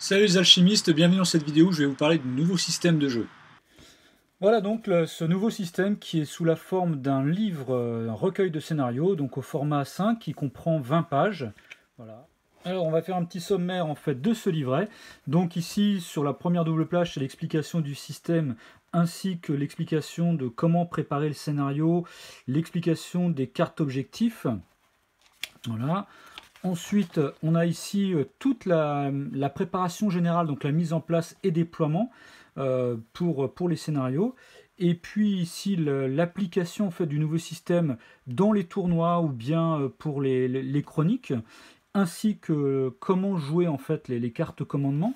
Salut les alchimistes, bienvenue dans cette vidéo où je vais vous parler du nouveau système de jeu. Voilà donc ce nouveau système qui est sous la forme d'un livre, un recueil de scénarios, donc au format A5 qui comprend 20 pages. Voilà. Alors on va faire un petit sommaire en fait de ce livret. Donc ici sur la première double page c'est l'explication du système ainsi que l'explication de comment préparer le scénario, l'explication des cartes objectifs. Voilà. Ensuite, on a ici toute la préparation générale, donc la mise en place et déploiement pour les scénarios. Et puis ici, l'application en fait, du nouveau système dans les tournois ou bien pour les chroniques, ainsi que comment jouer en fait les cartes commandement.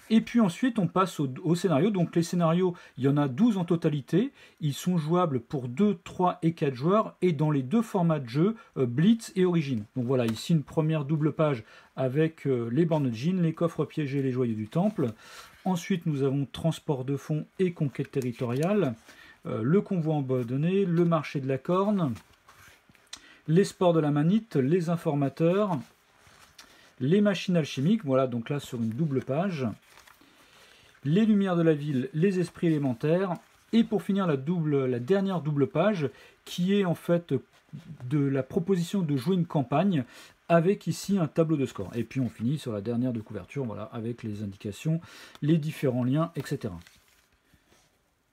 Et puis ensuite, on passe au scénario. Donc les scénarios, il y en a 12 en totalité. Ils sont jouables pour 2, 3 et 4 joueurs et dans les deux formats de jeu, Blitz et Origine. Donc voilà, ici une première double page avec les bornes jeans, les coffres piégés, les joyaux du temple. Ensuite, nous avons transport de fonds et conquête territoriale, le convoi abandonné, le marché de la corne, les sports de la manite, les informateurs, les machines alchimiques. Voilà, donc là sur une double page. Les lumières de la ville, les esprits élémentaires, et pour finir la dernière double page, qui est en fait de la proposition de jouer une campagne, avec ici un tableau de score. Et puis on finit sur la dernière de couverture, voilà, avec les indications, les différents liens, etc.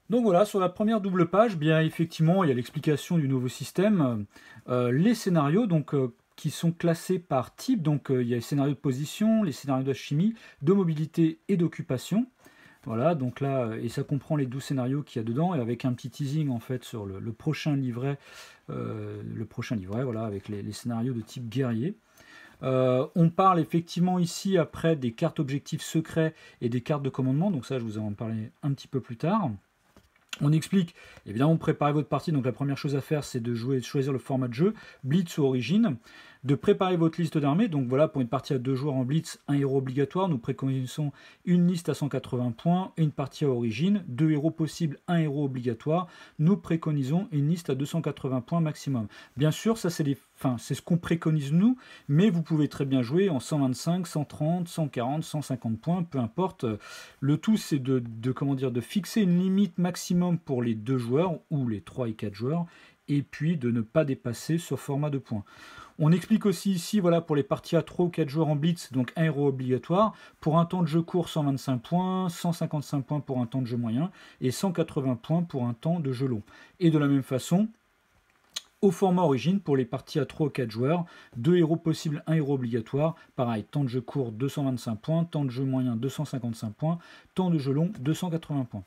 Donc voilà, sur la première double page, bien effectivement, il y a l'explication du nouveau système, les scénarios, donc qui sont classés par type, donc il y a les scénarios de position, les scénarios d'alchimie, de mobilité et d'occupation. Voilà, donc là, et ça comprend les 12 scénarios qu'il y a dedans, et avec un petit teasing en fait sur le prochain livret, voilà, avec les scénarios de type guerrier. On parle effectivement ici après des cartes objectifs secrets et des cartes de commandement, donc ça je vous en parler un petit peu plus tard. On explique, évidemment, préparer votre partie. Donc la première chose à faire, c'est de choisir le format de jeu, Blitz ou Origine, de préparer votre liste d'armées. Donc voilà, pour une partie à 2 joueurs en Blitz, un héros obligatoire. Nous préconisons une liste à 180 points et une partie à Origine. 2 héros possibles, un héros obligatoire. Nous préconisons une liste à 280 points maximum. Bien sûr, ça c'est ce qu'on préconise nous, mais vous pouvez très bien jouer en 125, 130, 140, 150 points, peu importe. Le tout, c'est de fixer une limite maximum pour les 2 joueurs ou les 3 et 4 joueurs, et puis de ne pas dépasser ce format de points. On explique aussi ici, voilà, pour les parties à 3 ou 4 joueurs en blitz, donc un héros obligatoire, pour un temps de jeu court 125 points, 155 points pour un temps de jeu moyen, et 180 points pour un temps de jeu long. Et de la même façon, au format origine, pour les parties à 3 ou 4 joueurs, 2 héros possibles, 1 héros obligatoire. Pareil, temps de jeu court 225 points, temps de jeu moyen 255 points, temps de jeu long 280 points.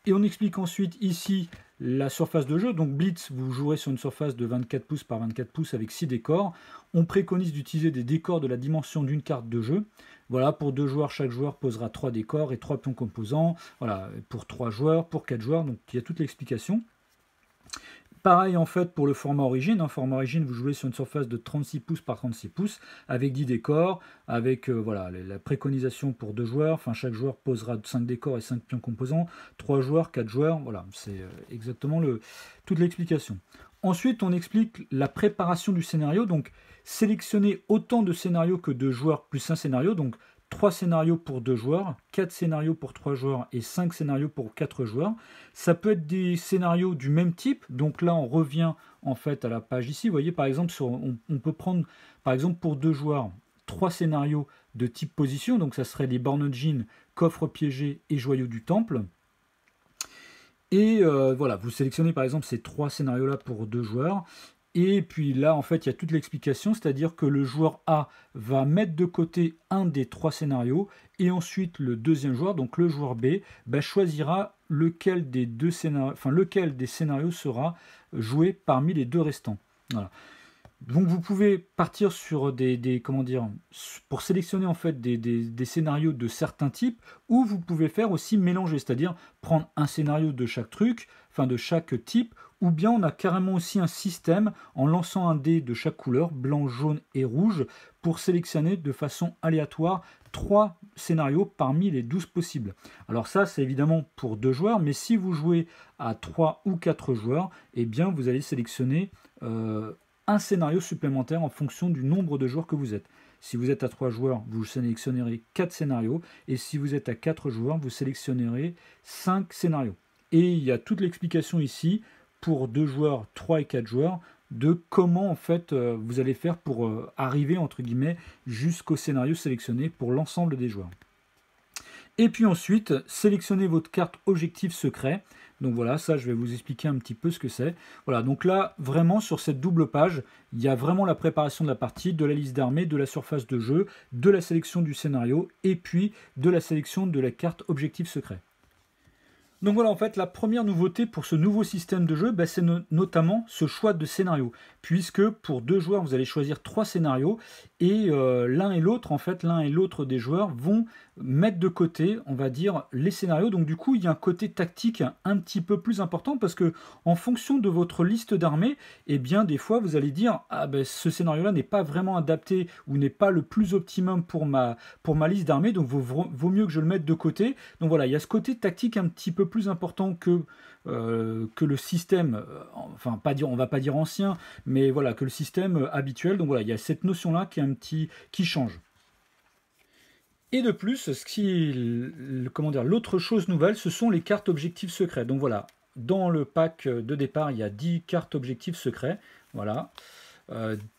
Et on explique ensuite ici la surface de jeu. Donc Blitz, vous jouerez sur une surface de 24 pouces par 24 pouces avec 6 décors. On préconise d'utiliser des décors de la dimension d'une carte de jeu. Voilà, pour 2 joueurs, chaque joueur posera 3 décors et 3 pions composants. Voilà, pour 3 joueurs, pour 4 joueurs, donc il y a toute l'explication. Pareil en fait pour le format origine. Format origine, vous jouez sur une surface de 36 pouces par 36 pouces avec 10 décors, avec voilà, la préconisation pour 2 joueurs. Enfin, chaque joueur posera 5 décors et 5 pions composants. 3 joueurs, 4 joueurs, voilà, c'est exactement toute l'explication. Ensuite, on explique la préparation du scénario. Donc, sélectionner autant de scénarios que de joueurs plus un scénario. Donc, 3 scénarios pour 2 joueurs, 4 scénarios pour 3 joueurs et 5 scénarios pour 4 joueurs. Ça peut être des scénarios du même type, donc là on revient en fait à la page ici. Vous voyez par exemple, on peut prendre par exemple pour 2 joueurs 3 scénarios de type position, donc ça serait les bornes jeans, coffres piégés et joyaux du temple. Et voilà, vous sélectionnez par exemple ces 3 scénarios-là pour 2 joueurs. Et puis là, en fait, il y a toute l'explication, c'est-à-dire que le joueur A va mettre de côté un des 3 scénarios, et ensuite le deuxième joueur, donc le joueur B, choisira lequel des scénarios sera joué parmi les 2 restants. Voilà. Donc vous pouvez partir sur pour sélectionner en fait des scénarios de certains types, ou vous pouvez faire aussi mélanger, c'est-à-dire prendre un scénario de chaque truc, enfin de chaque type, ou bien on a carrément aussi un système en lançant un dé de chaque couleur, blanc, jaune et rouge, pour sélectionner de façon aléatoire 3 scénarios parmi les 12 possibles. Alors ça, c'est évidemment pour 2 joueurs, mais si vous jouez à 3 ou 4 joueurs, eh bien vous allez sélectionner un scénario supplémentaire en fonction du nombre de joueurs que vous êtes. Si vous êtes à 3 joueurs, vous sélectionnerez 4 scénarios. Et si vous êtes à 4 joueurs, vous sélectionnerez 5 scénarios. Et il y a toute l'explication ici pour 2 joueurs, 3 et 4 joueurs de comment en fait vous allez faire pour arriver entre guillemets jusqu'au scénario sélectionné pour l'ensemble des joueurs. Et puis ensuite, sélectionnez votre carte objectif secret. Donc voilà, ça je vais vous expliquer un petit peu ce que c'est. Voilà, donc là vraiment sur cette double page, il y a vraiment la préparation de la partie, de la liste d'armées, de la surface de jeu, de la sélection du scénario et puis de la sélection de la carte objectif secret. Donc voilà, en fait, la première nouveauté pour ce nouveau système de jeu, c'est notamment ce choix de scénario. Puisque pour 2 joueurs, vous allez choisir 3 scénarios et l'un et l'autre des joueurs vont mettre de côté, on va dire, les scénarios. Donc du coup, il y a un côté tactique un petit peu plus important parce que en fonction de votre liste d'armées, eh bien des fois vous allez dire ce scénario-là n'est pas vraiment adapté ou n'est pas le plus optimum pour ma liste d'armées, donc vaut mieux que je le mette de côté. Donc voilà, il y a ce côté tactique un petit peu plus important que le système, enfin on va pas dire ancien, mais voilà, que le système habituel. Donc voilà, il y a cette notion-là qui change. Et de plus, l'autre chose nouvelle, ce sont les cartes objectifs secrets. Donc voilà, dans le pack de départ, il y a 10 cartes objectifs secrets. Voilà.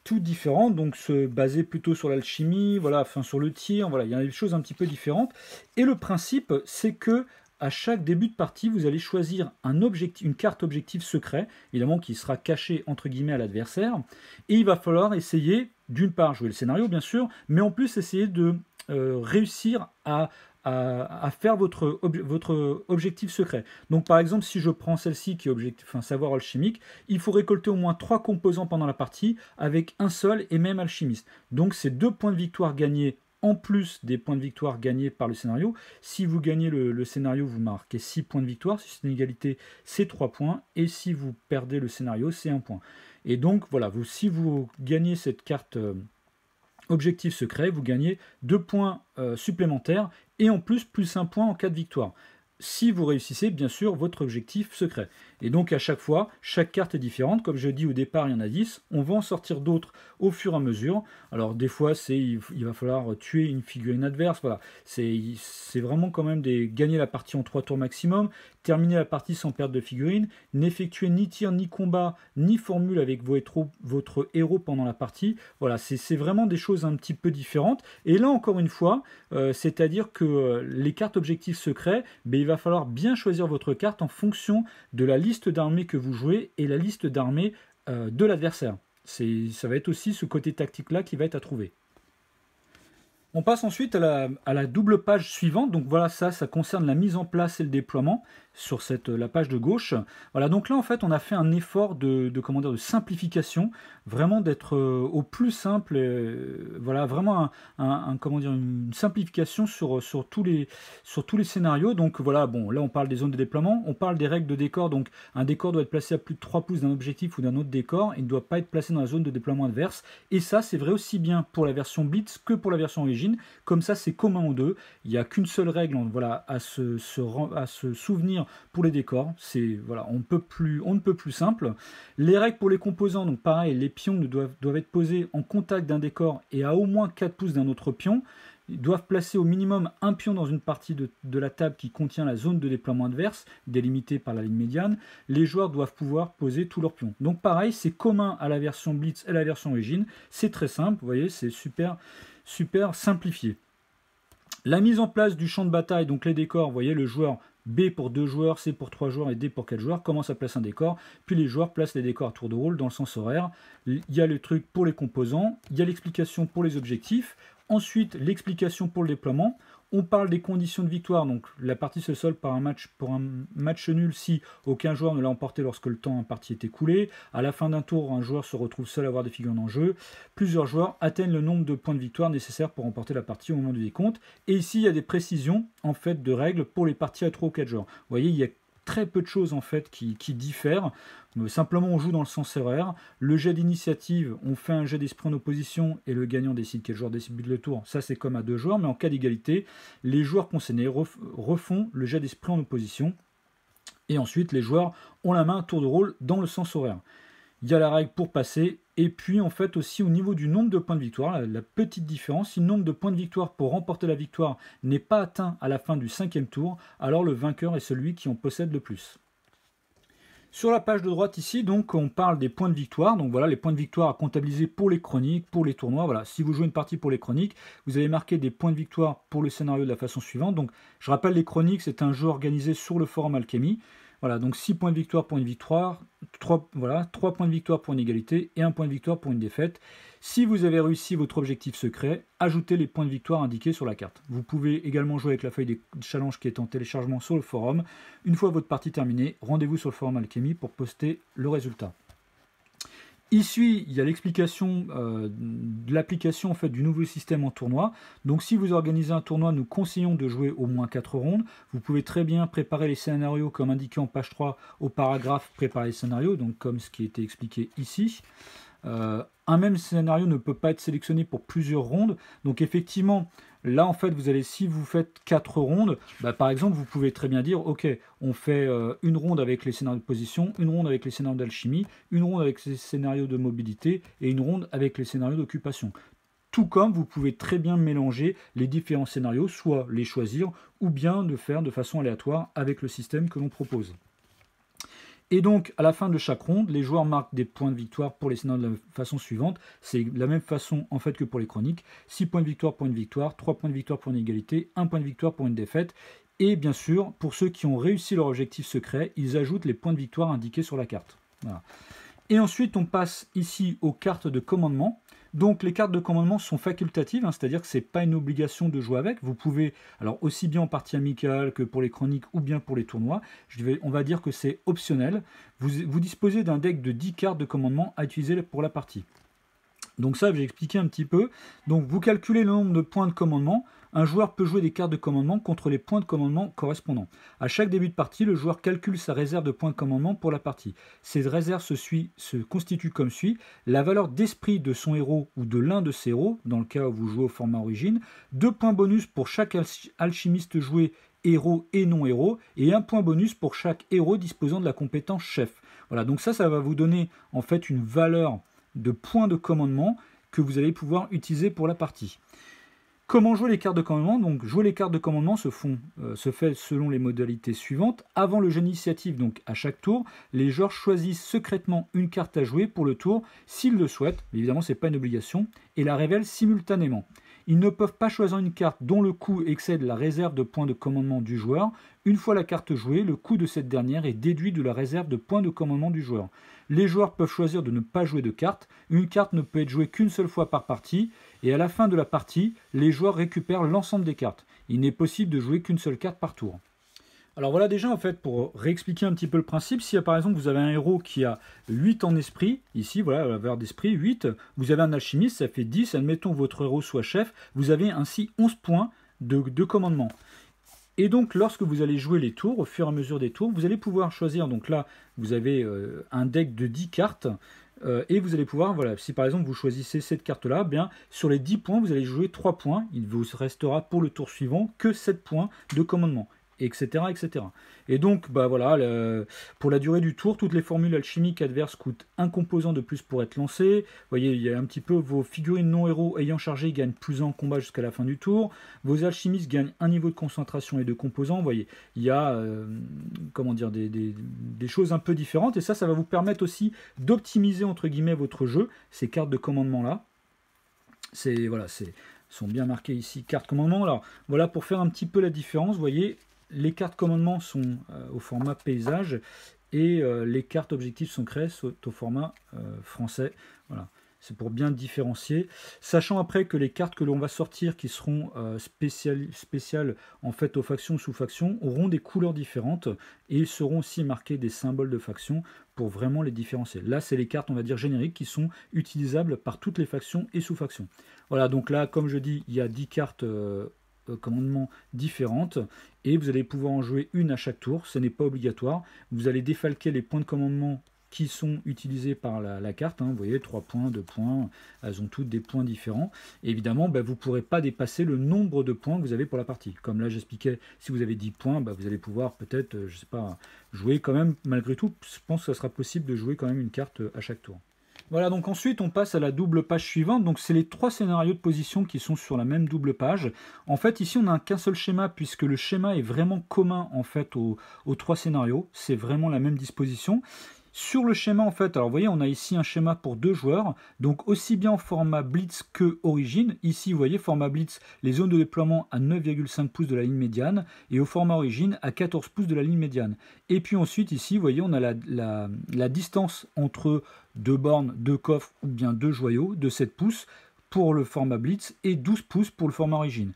Tout différent, donc se baser plutôt sur l'alchimie, voilà, enfin sur le tir, voilà, il y a des choses un petit peu différentes. Et le principe, c'est que à chaque début de partie, vous allez choisir une carte objectif secret, évidemment qui sera cachée entre guillemets à l'adversaire, et il va falloir essayer, d'une part jouer le scénario bien sûr, mais en plus essayer de réussir à faire votre objectif secret. Donc par exemple, si je prends celle-ci qui est savoir alchimique, il faut récolter au moins 3 composants pendant la partie avec un seul et même alchimiste. Donc c'est 2 points de victoire gagnés en plus des points de victoire gagnés par le scénario. Si vous gagnez le scénario, vous marquez 6 points de victoire. Si c'est une égalité, c'est 3 points. Et si vous perdez le scénario, c'est 1 point. Et donc voilà, si vous gagnez cette carte objectif secret, vous gagnez 2 points supplémentaires et en plus 1 point en cas de victoire. Si vous réussissez bien sûr votre objectif secret. Et donc à chaque fois, chaque carte est différente. Comme je dis au départ, il y en a 10. On va en sortir d'autres au fur et à mesure. Alors des fois, il va falloir tuer une figurine adverse. Voilà. C'est vraiment quand même gagner la partie en 3 tours maximum, terminer la partie sans perte de figurine, n'effectuer ni tir, ni combat, ni formule avec votre héros pendant la partie. Voilà, c'est vraiment des choses un petit peu différentes. Et là encore une fois, c'est-à-dire que les cartes objectifs secrets, il va falloir bien choisir votre carte en fonction de la liste d'armées que vous jouez et la liste d'armées de l'adversaire. Ça va être aussi ce côté tactique-là qui va être à trouver. On passe ensuite à la double page suivante. Donc voilà, ça concerne la mise en place et le déploiement sur la page de gauche. Voilà, donc là en fait on a fait un effort de simplification, vraiment d'être au plus simple. Voilà, vraiment une simplification sur tous les scénarios. Donc voilà, bon, là on parle des zones de déploiement, on parle des règles de décor. Donc un décor doit être placé à plus de 3 pouces d'un objectif ou d'un autre décor. Il ne doit pas être placé dans la zone de déploiement adverse. Et ça c'est vrai aussi bien pour la version Blitz que pour la version Origin. Comme ça c'est commun aux deux. Il n'y a qu'une seule règle à se souvenir pour les décors. Voilà, on ne peut plus simple. Les règles pour les composants, donc pareil, les pions doivent être posés en contact d'un décor et à au moins 4 pouces d'un autre pion. Ils doivent placer au minimum un pion dans une partie de la table qui contient la zone de déploiement adverse, délimitée par la ligne médiane. Les joueurs doivent pouvoir poser tous leurs pions. Donc pareil, c'est commun à la version Blitz et à la version Origin. C'est très simple, vous voyez, c'est super simplifié. La mise en place du champ de bataille, donc les décors, vous voyez, le joueur B pour 2 joueurs, C pour 3 joueurs et D pour 4 joueurs commence à placer un décor, puis les joueurs placent les décors à tour de rôle dans le sens horaire. Il y a le truc pour les composants, il y a l'explication pour les objectifs, ensuite l'explication pour le déploiement. On parle des conditions de victoire, donc la partie se solde par un match nul si aucun joueur ne l'a emporté lorsque le temps imparti est écoulé. À la fin d'un tour, un joueur se retrouve seul à avoir des figurines en jeu. Plusieurs joueurs atteignent le nombre de points de victoire nécessaires pour remporter la partie au moment du décompte. Et ici, il y a des précisions en fait de règles pour les parties à 3 ou 4 joueurs. Vous voyez, il y a très peu de choses en fait qui diffèrent. Simplement on joue dans le sens horaire. Le jet d'initiative, on fait un jet d'esprit en opposition et le gagnant décide quel joueur décide le tour. Ça c'est comme à 2 joueurs, mais en cas d'égalité, les joueurs concernés refont le jet d'esprit en opposition. Et ensuite les joueurs ont la main à tour de rôle dans le sens horaire. Il y a la règle pour passer Et puis en fait aussi au niveau du nombre de points de victoire, la petite différence, si le nombre de points de victoire pour remporter la victoire n'est pas atteint à la fin du 5e tour, alors le vainqueur est celui qui en possède le plus. Sur la page de droite ici, donc, on parle des points de victoire. Donc voilà, les points de victoire à comptabiliser pour les chroniques, pour les tournois. Voilà, si vous jouez une partie pour les chroniques, vous allez marquer des points de victoire pour le scénario de la façon suivante. Donc, je rappelle, les chroniques, c'est un jeu organisé sur le forum Alchemy. Voilà, donc 6 points de victoire pour une victoire, 3 points de victoire pour une égalité et 1 point de victoire pour une défaite. Si vous avez réussi votre objectif secret, ajoutez les points de victoire indiqués sur la carte. Vous pouvez également jouer avec la feuille des challenges qui est en téléchargement sur le forum. Une fois votre partie terminée, rendez-vous sur le forum Alchemy pour poster le résultat. Ici, il y a l'explication de l'application en fait, du nouveau système en tournoi. Donc si vous organisez un tournoi, nous conseillons de jouer au moins 4 rondes. Vous pouvez très bien préparer les scénarios comme indiqué en page 3 au paragraphe préparer les scénarios, donc comme ce qui a été expliqué ici. Un même scénario ne peut pas être sélectionné pour plusieurs rondes. Donc effectivement, là en fait, vous allez, si vous faites 4 rondes, bah, par exemple, vous pouvez très bien dire, ok, on fait une ronde avec les scénarios de position, une ronde avec les scénarios d'alchimie, une ronde avec les scénarios de mobilité et une ronde avec les scénarios d'occupation. Tout comme vous pouvez très bien mélanger les différents scénarios, soit les choisir ou bien de faire de façon aléatoire avec le système que l'on propose. Et donc, à la fin de chaque ronde, les joueurs marquent des points de victoire pour les scénarios de la façon suivante. C'est la même façon en fait que pour les chroniques. 6 points de victoire pour une victoire, 3 points de victoire pour une égalité, 1 point de victoire pour une défaite. Et bien sûr, pour ceux qui ont réussi leur objectif secret, ils ajoutent les points de victoire indiqués sur la carte. Voilà. Et ensuite, on passe ici aux cartes de commandement. Donc les cartes de commandement sont facultatives, hein, c'est-à-dire que ce n'est pas une obligation de jouer avec. Vous pouvez, alors aussi bien en partie amicale que pour les chroniques ou bien pour les tournois, on va dire que c'est optionnel. Vous disposez d'un deck de 10 cartes de commandement à utiliser pour la partie. Donc ça, j'ai expliqué un petit peu. Donc vous calculez le nombre de points de commandement. Un joueur peut jouer des cartes de commandement contre les points de commandement correspondants. À chaque début de partie, le joueur calcule sa réserve de points de commandement pour la partie. Cette réserve se constitue comme suit. La valeur d'esprit de son héros ou de l'un de ses héros, dans le cas où vous jouez au format origine, 2 points bonus pour chaque alchimiste joué héros et non-héros, et 1 point bonus pour chaque héros disposant de la compétence chef. Voilà, donc ça va vous donner en fait une valeur de points de commandement que vous allez pouvoir utiliser pour la partie. Comment jouer les cartes de commandement? Donc, jouer les cartes de commandement se fait selon les modalités suivantes. Avant le jeu d'initiative, donc à chaque tour, les joueurs choisissent secrètement une carte à jouer pour le tour, s'ils le souhaitent, évidemment ce n'est pas une obligation, et la révèlent simultanément. Ils ne peuvent pas choisir une carte dont le coût excède la réserve de points de commandement du joueur. Une fois la carte jouée, le coût de cette dernière est déduit de la réserve de points de commandement du joueur. Les joueurs peuvent choisir de ne pas jouer de carte. Une carte ne peut être jouée qu'une seule fois par partie. Et à la fin de la partie, les joueurs récupèrent l'ensemble des cartes. Il n'est possible de jouer qu'une seule carte par tour. Alors voilà déjà en fait pour réexpliquer un petit peu le principe, si par exemple vous avez un héros qui a 8 en esprit, ici voilà la valeur d'esprit 8, vous avez un alchimiste, ça fait 10, admettons que votre héros soit chef, vous avez ainsi 11 points de commandement. Et donc lorsque vous allez jouer les tours, au fur et à mesure des tours, vous allez pouvoir choisir, donc là vous avez un deck de 10 cartes, et vous allez pouvoir, voilà, si par exemple vous choisissez cette carte-là, bien sur les 10 points, vous allez jouer 3 points, il vous restera pour le tour suivant que 7 points de commandement. Etc., etc. Et donc, bah voilà, pour la durée du tour, toutes les formules alchimiques adverses coûtent un composant de plus pour être lancées. Vous voyez, il y a un petit peu vos figurines non-héros ayant chargé gagnent plus en combat jusqu'à la fin du tour. Vos alchimistes gagnent un niveau de concentration et de composants. Vous voyez, il y a comment dire, des choses un peu différentes. Et ça va vous permettre aussi d'optimiser, entre guillemets, votre jeu, ces cartes de commandement-là. Voilà, sont bien marquées ici, cartes commandement. Alors, voilà, pour faire un petit peu la différence, vous voyez, les cartes commandement sont au format paysage et les cartes objectifs sont créées au format français. Voilà, c'est pour bien différencier. Sachant après que les cartes que l'on va sortir, qui seront spéciales en fait aux factions ou sous-factions, auront des couleurs différentes et ils seront aussi marqués des symboles de factions pour vraiment les différencier. Là, c'est les cartes, on va dire, génériques qui sont utilisables par toutes les factions et sous-factions. Voilà, donc là, comme je dis, il y a 10 cartes commandement différentes et vous allez pouvoir en jouer une à chaque tour, ce n'est pas obligatoire. Vous allez défalquer les points de commandement qui sont utilisés par la carte, hein. Vous voyez, 3 points, 2 points, elles ont toutes des points différents. Et évidemment, vous ne pourrez pas dépasser le nombre de points que vous avez pour la partie. Comme là, j'expliquais, si vous avez 10 points, vous allez pouvoir peut-être, je sais pas, jouer quand même, malgré tout, je pense que ça sera possible de jouer quand même une carte à chaque tour. Voilà, donc ensuite on passe à la double page suivante. Donc c'est les 3 scénarios de position qui sont sur la même double page. En fait, ici on n'a qu'un seul schéma puisque le schéma est vraiment commun en fait aux 3 scénarios. C'est vraiment la même disposition. Sur le schéma, en fait, alors vous voyez, on a ici un schéma pour 2 joueurs, donc aussi bien en format Blitz que Origine. Ici, vous voyez, format Blitz, les zones de déploiement à 9,5 pouces de la ligne médiane, et au format Origine à 14 pouces de la ligne médiane. Et puis ensuite, ici, vous voyez, on a la distance entre 2 bornes, 2 coffres ou bien 2 joyaux de 7 pouces pour le format Blitz et 12 pouces pour le format Origine.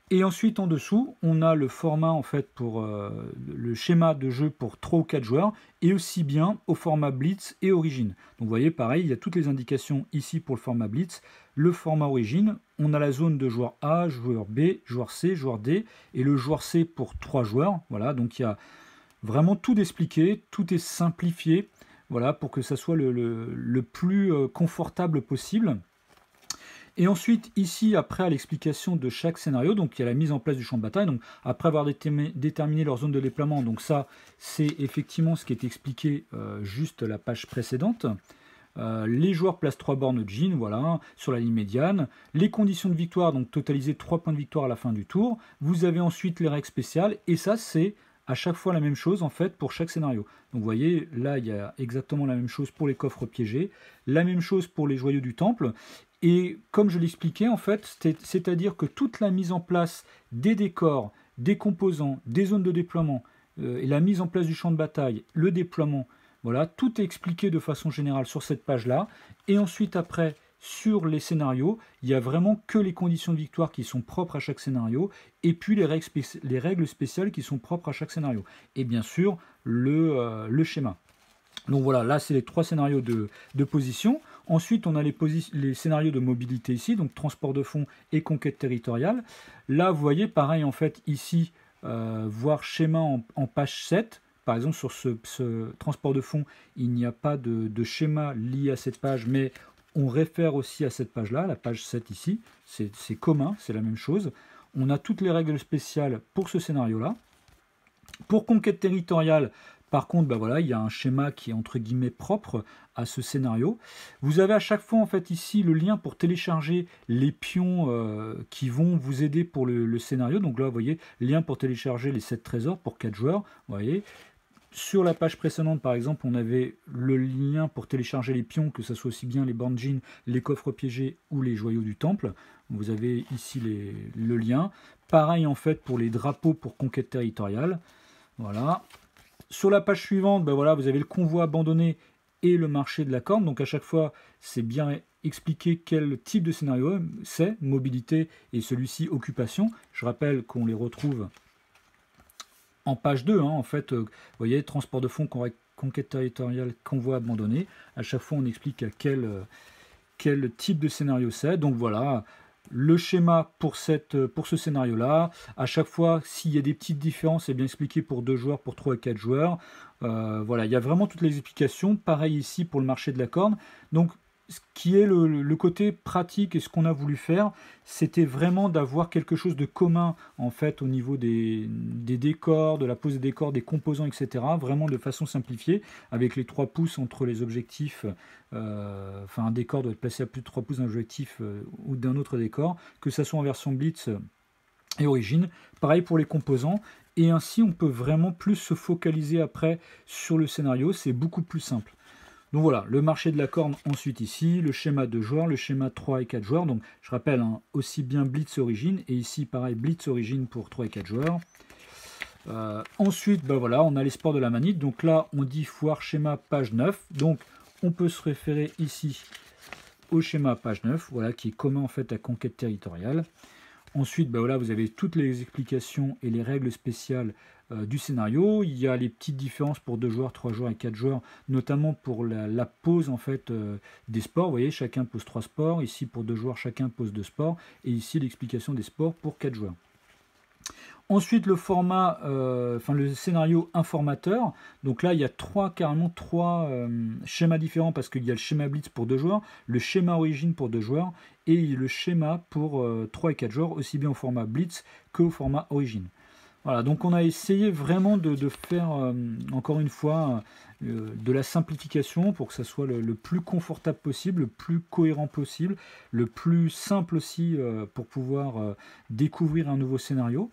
Et ensuite, en dessous, on a le format en fait pour le schéma de jeu pour 3 ou 4 joueurs, et aussi bien au format Blitz et Origine. Donc vous voyez, pareil, il y a toutes les indications ici pour le format Blitz. Le format Origine, on a la zone de joueur A, joueur B, joueur C, joueur D, et le joueur C pour 3 joueurs. Voilà, donc il y a vraiment tout expliqué, tout est simplifié, voilà, pour que ça soit le plus confortable possible. Et ensuite, ici, après à l'explication de chaque scénario, donc il y a la mise en place du champ de bataille. Donc après avoir déterminé leur zone de déploiement, donc ça, c'est effectivement ce qui est expliqué juste la page précédente. Les joueurs placent 3 bornes de jean, voilà, sur la ligne médiane. Les conditions de victoire, donc totaliser 3 points de victoire à la fin du tour. Vous avez ensuite les règles spéciales, et ça, c'est à chaque fois la même chose en fait pour chaque scénario. Donc vous voyez, là il y a exactement la même chose pour les coffres piégés, la même chose pour les joyaux du temple. Et comme je l'expliquais, en fait, c'est-à-dire que toute la mise en place des décors, des composants, des zones de déploiement, et la mise en place du champ de bataille, le déploiement, voilà, tout est expliqué de façon générale sur cette page-là. Et ensuite, après, sur les scénarios, il n'y a vraiment que les conditions de victoire qui sont propres à chaque scénario, et puis les règles spéciales qui sont propres à chaque scénario. Et bien sûr, le schéma. Donc voilà, là c'est les 3 scénarios de position. Ensuite, on a les scénarios de mobilité ici, donc transport de fonds et conquête territoriale. Là, vous voyez, pareil en fait, ici, voir schéma en page 7. Par exemple, sur ce transport de fonds, il n'y a pas de schéma lié à cette page, mais on réfère aussi à cette page-là, la page 7 ici. C'est commun, c'est la même chose. On a toutes les règles spéciales pour ce scénario-là. Pour conquête territoriale, par contre, voilà, il y a un schéma qui est entre guillemets propre à ce scénario. Vous avez à chaque fois en fait ici le lien pour télécharger les pions qui vont vous aider pour le scénario. Donc là, vous voyez, lien pour télécharger les 7 trésors pour 4 joueurs. Vous voyez. Sur la page précédente, par exemple, on avait le lien pour télécharger les pions, que ce soit aussi bien les bornes jeans, les coffres piégés ou les joyaux du temple. Vous avez ici le lien. Pareil en fait pour les drapeaux pour conquête territoriale. Voilà. Sur la page suivante, voilà, vous avez le convoi abandonné et le marché de la corne. Donc à chaque fois, c'est bien expliqué quel type de scénario c'est, mobilité et celui-ci occupation. Je rappelle qu'on les retrouve en page 2, en fait, vous voyez, transport de fonds, conquête territoriale, convoi abandonné. À chaque fois, on explique à quel type de scénario c'est. Donc voilà, le schéma pour ce scénario-là. À chaque fois, s'il y a des petites différences, c'est bien expliqué pour 2 joueurs, pour 3 et 4 joueurs. Voilà, il y a vraiment toutes les explications. Pareil ici pour le marché de la corne. Donc, ce qui est le côté pratique et ce qu'on a voulu faire, c'était vraiment d'avoir quelque chose de commun en fait au niveau des décors, de la pose des décors, des composants, etc. Vraiment de façon simplifiée, avec les 3 pouces entre les objectifs. Enfin, un décor doit être placé à plus de 3 pouces d'un objectif ou d'un autre décor, que ça soit en version Blitz et Origine. Pareil pour les composants. Et ainsi, on peut vraiment plus se focaliser après sur le scénario. C'est beaucoup plus simple. Donc voilà, le marché de la corne ensuite ici, le schéma 2 joueurs, le schéma 3 et 4 joueurs. Donc je rappelle, aussi bien Blitz Origine, et ici pareil Blitz Origine pour 3 et 4 joueurs. Ensuite, voilà, on a les sports de la manite. Donc là, on dit foire schéma page 9. Donc on peut se référer ici au schéma page 9, voilà, qui est commun en fait à conquête territoriale. Ensuite, voilà, vous avez toutes les explications et les règles spéciales du scénario. Il y a les petites différences pour 2 joueurs, 3 joueurs et 4 joueurs, notamment pour la pose en fait des sports. Vous voyez, chacun pose 3 sports. Ici, pour 2 joueurs, chacun pose 2 sports. Et ici, l'explication des sports pour 4 joueurs. Ensuite, le format, le scénario informateur. Donc là, il y a carrément trois schémas différents parce qu'il y a le schéma Blitz pour 2 joueurs, le schéma Origine pour 2 joueurs et le schéma pour 3 et 4 joueurs, aussi bien au format Blitz qu'au format Origine. Voilà, donc on a essayé vraiment de faire, encore une fois, de la simplification pour que ça soit le plus confortable possible, le plus cohérent possible, le plus simple aussi pour pouvoir découvrir un nouveau scénario.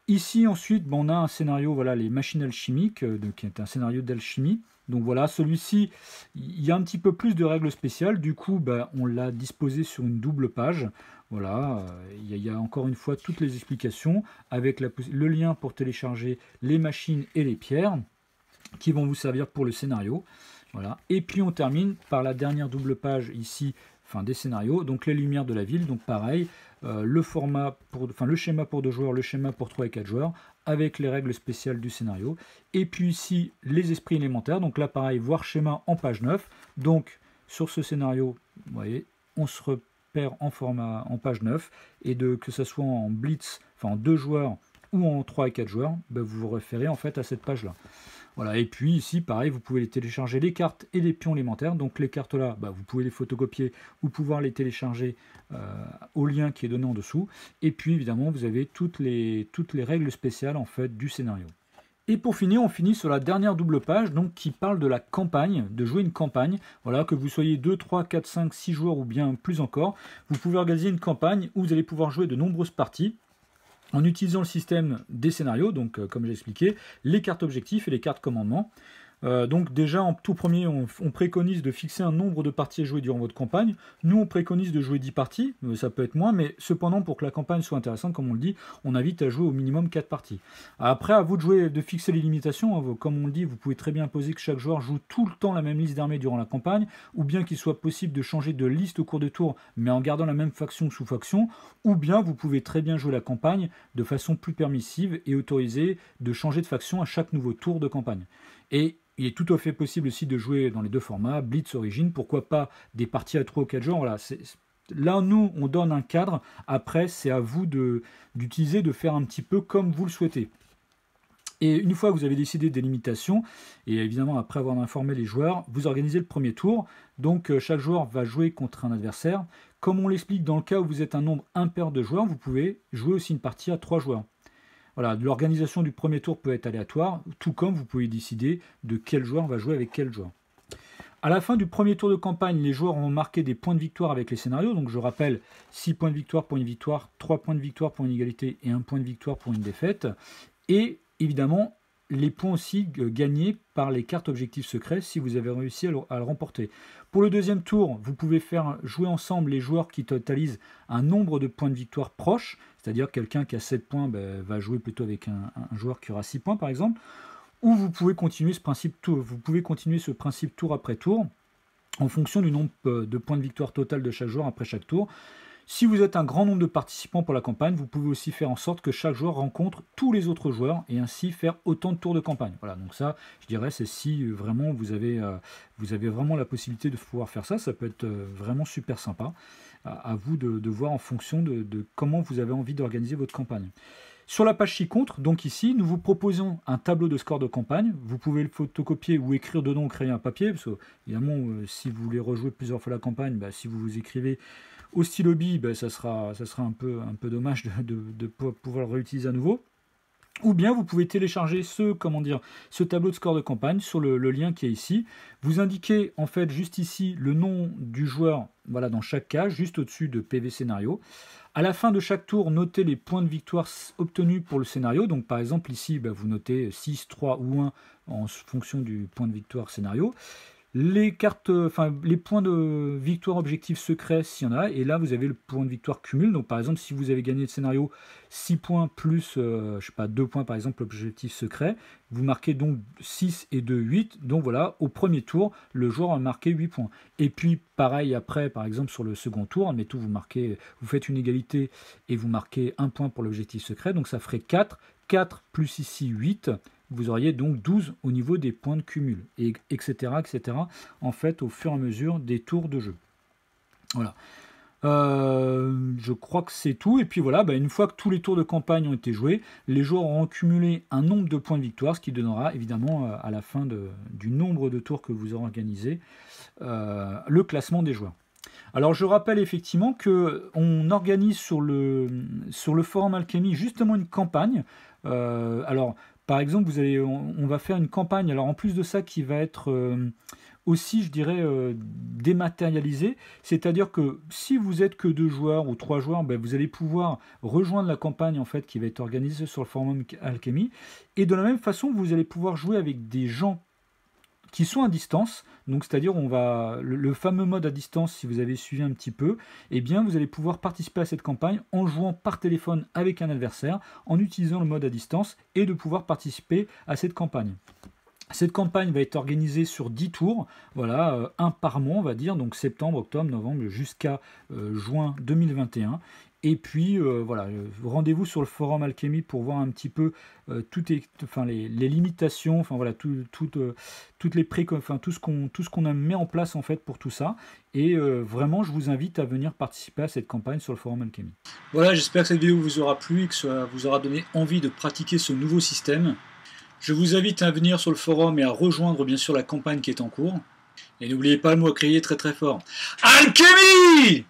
Ici ensuite, on a un scénario, voilà, les machines alchimiques, qui est un scénario d'alchimie. Donc voilà, celui-ci, il y a un petit peu plus de règles spéciales, du coup on l'a disposé sur une double page. Voilà, il y a encore une fois toutes les explications avec le lien pour télécharger les machines et les pierres qui vont vous servir pour le scénario. Voilà. Et puis on termine par la dernière double page ici, des scénarios, donc les lumières de la ville, donc pareil, le schéma pour 2 joueurs, le schéma pour 3 et 4 joueurs, avec les règles spéciales du scénario. Et puis ici, les esprits élémentaires, donc là pareil, voir schéma en page 9. Donc sur ce scénario, vous voyez, on se repère en page 9, et que ce soit en blitz, en 2 joueurs ou en 3 et 4 joueurs, vous vous référez en fait à cette page-là. Voilà, et puis ici, pareil, vous pouvez les télécharger les cartes et les pions élémentaires. Donc les cartes là, vous pouvez les photocopier ou pouvoir les télécharger au lien qui est donné en dessous. Et puis évidemment, vous avez toutes les règles spéciales en fait du scénario. Et pour finir, on finit sur la dernière double page, donc qui parle de la campagne, de jouer une campagne. Voilà, que vous soyez 2, 3, 4, 5, 6 joueurs ou bien plus encore, vous pouvez organiser une campagne où vous allez pouvoir jouer de nombreuses parties en utilisant le système des scénarios, donc comme j'ai expliqué, les cartes objectifs et les cartes commandement. Donc déjà en tout premier, on préconise de fixer un nombre de parties à jouer durant votre campagne. Nous on préconise de jouer 10 parties, ça peut être moins, mais cependant pour que la campagne soit intéressante, comme on le dit, on invite à jouer au minimum 4 parties. Après, à vous de fixer les limitations, comme on le dit, vous pouvez très bien imposer que chaque joueur joue tout le temps la même liste d'armées durant la campagne, ou bien qu'il soit possible de changer de liste au cours de tour, mais en gardant la même faction ou sous-faction, ou bien vous pouvez très bien jouer la campagne de façon plus permissive et autoriser de changer de faction à chaque nouveau tour de campagne. Et il est tout à fait possible aussi de jouer dans les deux formats, Blitz, Origin, pourquoi pas des parties à 3 ou 4 joueurs. Voilà, là, nous, on donne un cadre. Après, c'est à vous d'utiliser, de faire un petit peu comme vous le souhaitez. Et une fois que vous avez décidé des limitations, et évidemment après avoir informé les joueurs, vous organisez le premier tour. Donc chaque joueur va jouer contre un adversaire. Comme on l'explique, dans le cas où vous êtes un nombre impair de joueurs, vous pouvez jouer aussi une partie à 3 joueurs. Voilà, l'organisation du premier tour peut être aléatoire, tout comme vous pouvez décider de quel joueur va jouer avec quel joueur. À la fin du premier tour de campagne, les joueurs vont marquer des points de victoire avec les scénarios. Donc je rappelle, 6 points de victoire pour une victoire, 3 points de victoire pour une égalité et 1 point de victoire pour une défaite. Et évidemment, les points aussi gagnés par les cartes objectifs secrets si vous avez réussi à le remporter. Pour le deuxième tour, vous pouvez faire jouer ensemble les joueurs qui totalisent un nombre de points de victoire proches, c'est-à-dire quelqu'un qui a 7 points va jouer plutôt avec un joueur qui aura 6 points par exemple, ou vous pouvez continuer ce principe tour après tour en fonction du nombre de points de victoire total de chaque joueur après chaque tour. Si vous êtes un grand nombre de participants pour la campagne, vous pouvez aussi faire en sorte que chaque joueur rencontre tous les autres joueurs et ainsi faire autant de tours de campagne. Voilà, donc ça, je dirais, c'est si vraiment vous avez vraiment la possibilité de pouvoir faire ça, ça peut être vraiment super sympa. À vous de voir en fonction de comment vous avez envie d'organiser votre campagne. Sur la page ci-contre, donc ici, nous vous proposons un tableau de score de campagne. Vous pouvez le photocopier ou écrire dedans ou créer un papier, parce que évidemment, si vous voulez rejouer plusieurs fois la campagne, si vous écrivez au stylo bille, ça sera un peu dommage de pouvoir le réutiliser à nouveau. Ou bien vous pouvez télécharger ce tableau de score de campagne sur le lien qui est ici. Vous indiquez en fait juste ici le nom du joueur, voilà, dans chaque case, juste au-dessus de PV scénario. À la fin de chaque tour, notez les points de victoire obtenus pour le scénario. Donc par exemple ici, vous notez 6, 3 ou 1 en fonction du point de victoire scénario. Les points de victoire objectif secret s'il y en a, et là vous avez le point de victoire cumul. Donc par exemple, si vous avez gagné le scénario 6 points plus 2 points par exemple objectif secret, vous marquez donc 6 et 2, 8. Donc voilà, au premier tour, le joueur a marqué 8 points. Et puis pareil après, par exemple sur le second tour, admettons vous faites une égalité et vous marquez 1 point pour l'objectif secret, donc ça ferait 4. 4 plus ici 8. Vous auriez donc 12 au niveau des points de cumul, et etc., en fait, au fur et à mesure des tours de jeu. Voilà. Je crois que c'est tout. Et puis voilà, une fois que tous les tours de campagne ont été joués, les joueurs auront cumulé un nombre de points de victoire, ce qui donnera évidemment à la fin du nombre de tours que vous aurez organisé le classement des joueurs. Alors je rappelle effectivement qu'on organise sur le forum Alchemy justement une campagne. Alors Par exemple, on va faire une campagne, alors en plus de ça, qui va être aussi, je dirais, dématérialisée. C'est-à-dire que si vous êtes que 2 joueurs ou 3 joueurs, ben, vous allez pouvoir rejoindre la campagne en fait, qui va être organisée sur le forum Alchemy. Et de la même façon, vous allez pouvoir jouer avec des gens qui sont à distance, donc c'est-à-dire le fameux mode à distance, si vous avez suivi un petit peu, eh bien vous allez pouvoir participer à cette campagne en jouant par téléphone avec un adversaire, en utilisant le mode à distance, et de pouvoir participer à cette campagne. Cette campagne va être organisée sur 10 tours, voilà, un par mois on va dire, donc septembre, octobre, novembre, jusqu'à juin 2021. Et puis voilà, rendez-vous sur le forum Alchemy pour voir un petit peu les limitations, enfin voilà, toutes les tout ce qu'on a mis en place en fait pour tout ça. Et vraiment, je vous invite à venir participer à cette campagne sur le forum Alchemy. Voilà, j'espère que cette vidéo vous aura plu et que ça vous aura donné envie de pratiquer ce nouveau système. Je vous invite à venir sur le forum et à rejoindre bien sûr la campagne qui est en cours. Et n'oubliez pas le mot à crier très très fort. Alchemy!